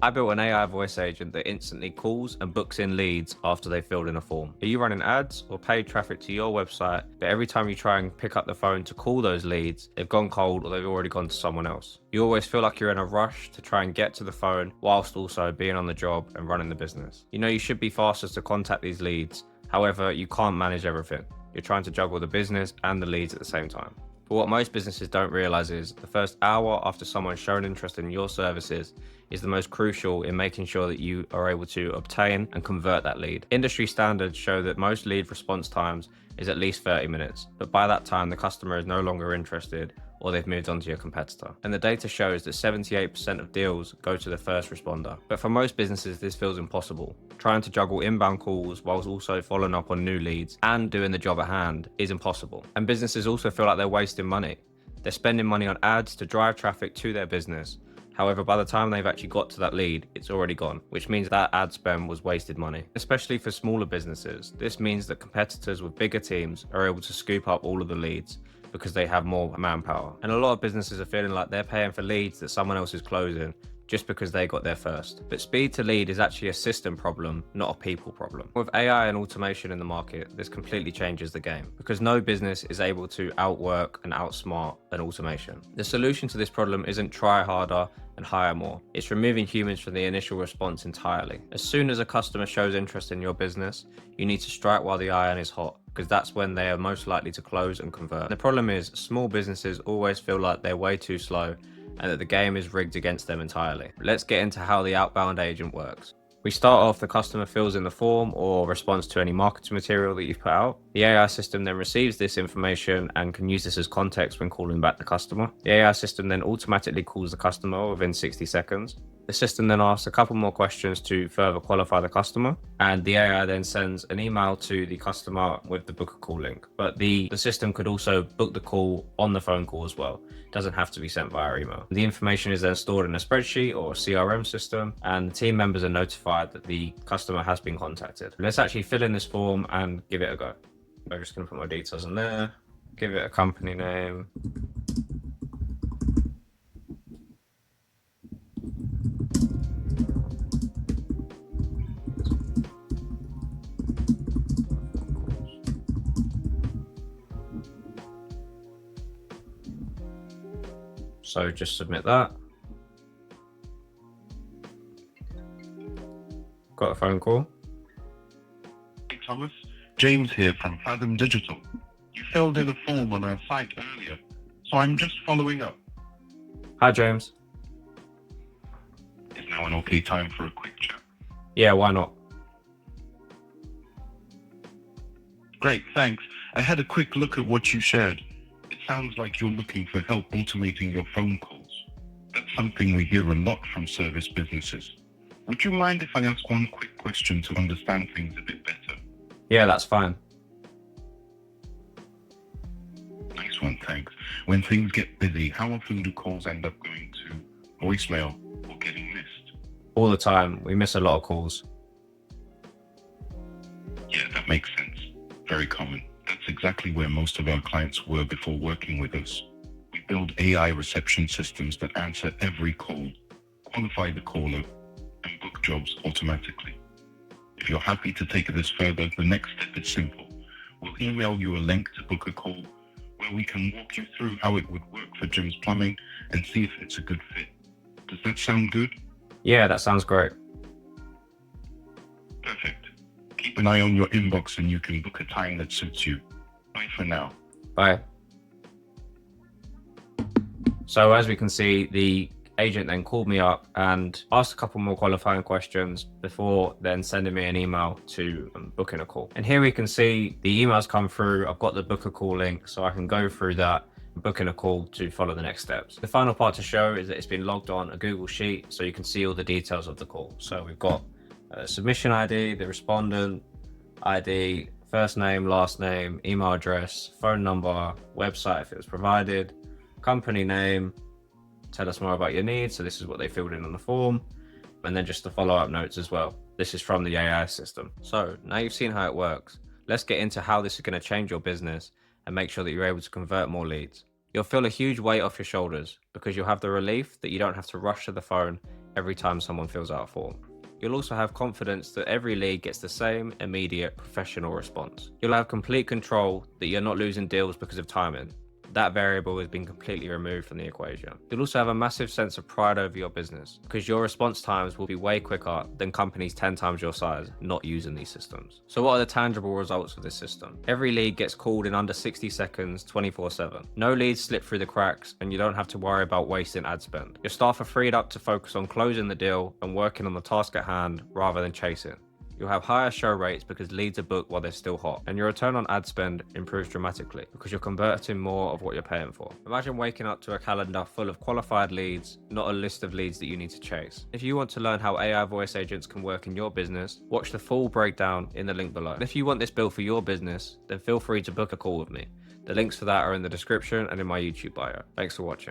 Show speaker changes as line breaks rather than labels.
I built an AI voice agent that instantly calls and books in leads after they filled in a form. Are you running ads or paid traffic to your website, but every time you try and pick up the phone to call those leads, they've gone cold or they've already gone to someone else? You always feel like you're in a rush to try and get to the phone whilst also being on the job and running the business. You know you should be faster to contact these leads, however, you can't manage everything. You're trying to juggle the business and the leads at the same time. But what most businesses don't realize is the first hour after someone's shown interest in your services is the most crucial in making sure that you are able to obtain and convert that lead. Industry standards show that most lead response times is at least 30 minutes, but by that time the customer is no longer interested or they've moved on to your competitor. And the data shows that 78% of deals go to the first responder. But for most businesses, this feels impossible. Trying to juggle inbound calls whilst also following up on new leads and doing the job at hand is impossible. And businesses also feel like they're wasting money. They're spending money on ads to drive traffic to their business. However, by the time they've actually got to that lead, it's already gone, which means that ad spend was wasted money. Especially for smaller businesses, this means that competitors with bigger teams are able to scoop up all of the leads because they have more manpower. And a lot of businesses are feeling like they're paying for leads that someone else is closing just because they got there first. But speed to lead is actually a system problem, not a people problem. With AI and automation in the market, this completely changes the game because no business is able to outwork and outsmart an automation. The solution to this problem isn't try harder and hire more. It's removing humans from the initial response entirely. As soon as a customer shows interest in your business, you need to strike while the iron is hot, because that's when they are most likely to close and convert. The problem is small businesses always feel like they're way too slow and that the game is rigged against them entirely. Let's get into how the outbound agent works. We start off, the customer fills in the form or responds to any marketing material that you've put out. The AI system then receives this information and can use this as context when calling back the customer. The AI system then automatically calls the customer within 60 seconds. The system then asks a couple more questions to further qualify the customer, and the AI then sends an email to the customer with the book a call link. But the system could also book the call on the phone call as well. It doesn't have to be sent via email. The information is then stored in a spreadsheet or a CRM system, and the team members are notified that the customer has been contacted. Let's actually fill in this form and give it a go. I'm just going to put my details in there, give it a company name. So just submit that. Got a phone call.
Hey Thomas, James here from Fathom Digital. You filled in a form on our site earlier, so I'm just following up.
Hi James.
Is now an okay time for a quick chat?
Yeah, why not?
Great, thanks. I had a quick look at what you shared. It sounds like you're looking for help automating your phone calls. That's something we hear a lot from service businesses. Would you mind if I ask one quick question to understand things a bit better?
Yeah, that's fine.
Nice one, thanks. When things get busy, how often do calls end up going to voicemail or getting missed?
All the time. We miss a lot of calls.
Yeah, that makes sense. Very common. That's exactly where most of our clients were before working with us. We build AI reception systems that answer every call, qualify the caller, and book jobs automatically. If you're happy to take this further, the next step is simple. We'll email you a link to book a call where we can walk you through how it would work for Jim's Plumbing and see if it's a good fit. Does that sound good?
Yeah, that sounds great.
Perfect. Keep an eye on your inbox and you can book a time that suits you. Bye for now.
Bye. So as we can see, the agent then called me up and asked a couple more qualifying questions before then sending me an email to booking a call. And here we can see the emails come through. I've got the book a call link, so I can go through that, booking a call to follow the next steps. The final part to show is that it's been logged on a Google Sheet, so you can see all the details of the call. So we've got submission ID, the respondent ID, first name, last name, email address, phone number, website if it was provided, company name, tell us more about your needs. So this is what they filled in on the form, and then just the follow-up notes as well. This is from the AI system. So now you've seen how it works. Let's get into how this is going to change your business and make sure that you're able to convert more leads. You'll feel a huge weight off your shoulders because you'll have the relief that you don't have to rush to the phone every time someone fills out a form. You'll also have confidence that every lead gets the same immediate professional response. You'll have complete control that you're not losing deals because of timing. That variable has been completely removed from the equation. You'll also have a massive sense of pride over your business because your response times will be way quicker than companies 10 times your size not using these systems. So what are the tangible results of this system? Every lead gets called in under 60 seconds, 24/7. No leads slip through the cracks, and you don't have to worry about wasting ad spend. Your staff are freed up to focus on closing the deal and working on the task at hand rather than chasing. You'll have higher show rates because leads are booked while they're still hot, and your return on ad spend improves dramatically because you're converting more of what you're paying for. Imagine waking up to a calendar full of qualified leads, not a list of leads that you need to chase. If you want to learn how AI voice agents can work in your business, watch the full breakdown in the link below. And if you want this built for your business, then feel free to book a call with me. The links for that are in the description and in my YouTube bio. Thanks for watching.